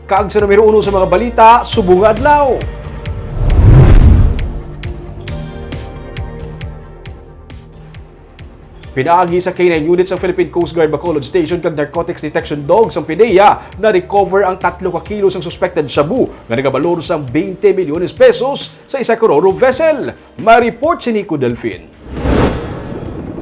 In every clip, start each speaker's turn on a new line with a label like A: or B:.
A: Kaag sa numero 1 sa mga balita, subong nga adlaw. Pinaagi sa K9 units ng Philippine Coast Guard Bacolod Station kag narcotics detection dogs ang PDEA na recover ang 3 ka kilos ng suspected shabu nga nagabalor sa 20 milyones pesos sa isa ka ro-ro vessel. Ma-report si Nico Delfin.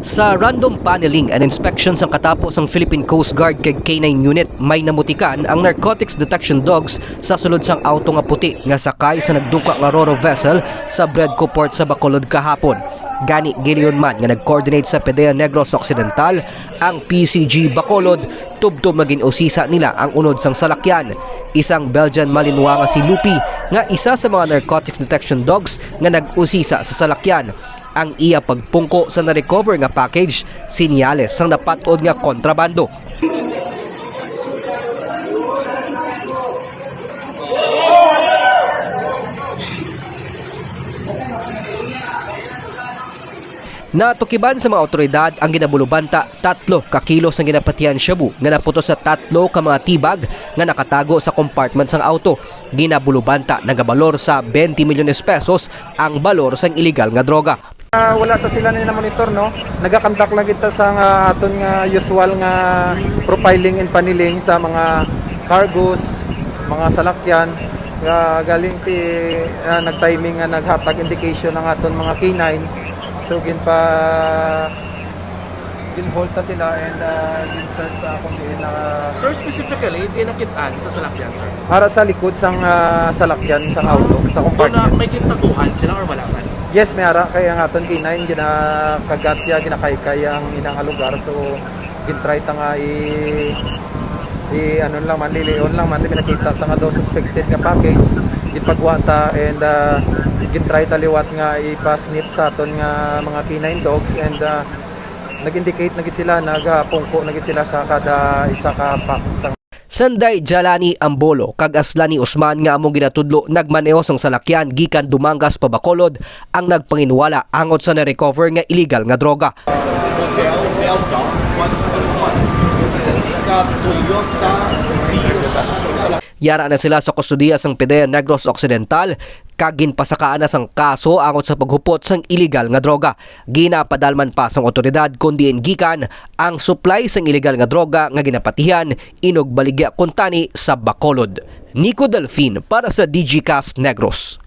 B: Sa random paneling and inspections ang katapos ang Philippine Coast Guard kay K9 unit, may namutikan ang narcotics detection dogs sa sulod sang auto nga puti nga sakay sa nagduka nga ro-ro vessel sa Bredco Port sa Bacolod kahapon. Gani giliyon man nga nag-coordinate sa PDEA Negros Occidental ang PCG Bacolod tubto maging usisa nila ang unod sang salakyan. Isang Belgian Malinois nga si Lupi nga isa sa mga narcotics detection dogs nga nag-usisa sa salakyan. Ang iya pagpungko sa na-recover nga package, sinyales sang napatod nga kontrabando. Natukiban sa mga otoridad ang ginabulubanta 3 ka kilos ng ginapatian shabu nga naputos sa 3 ka mga tibag nga nakatago sa compartment sang auto. Ginabulubanta nagabalor sa 20 milyones pesos ang balor sang illegal nga droga.
C: Wala ta sila na monitor, no? Nagakandak lang kita sa aton nga usual nga profiling and paniling sa mga cargos, mga salakyan. Galing ti nag-timing nga naghatag indication ng aton mga K9. So ginhold ta sila and gin-search sa akong
D: Sir, specifically, tinakitaan sa salakyan, sir?
C: para sa likod sang salakyan sang auto sa
D: Doon na
C: compartment.
D: may kintaguhan sila or malaman?
C: Yes, may ara kaya ang aton K9 ginakagatya ginakaykay ang inang lugar, so gintry ta nga ano lang man lilion lang man pinakita ta nga daw suspected nga package ipagwa ta and gintry ta liwat nga ipasnip sa aton nga mga K9 dogs and nag-indicate na gid sila nagapungko na gid sila sa kada isa ka pack sa
B: Sanday Jalani Ambolo kag Aslani Usman nga among ginatudlo nagmaneho sang salakyan gikan Dumangas pa Bacolod ang nagpanginwala angot sa na-recover nga illegal nga droga. Yara na sila sa kustudiya sang PDEA Negros Occidental kag ginpasakaan na sang kaso angot sa paghupot sang illegal nga droga. Ginapadalman pa sang otoridad kundi gikan ang supply sang illegal nga droga nga ginapatihan inog baligya kuntani sa Bacolod. Nico Delfin para sa DGCast Negros.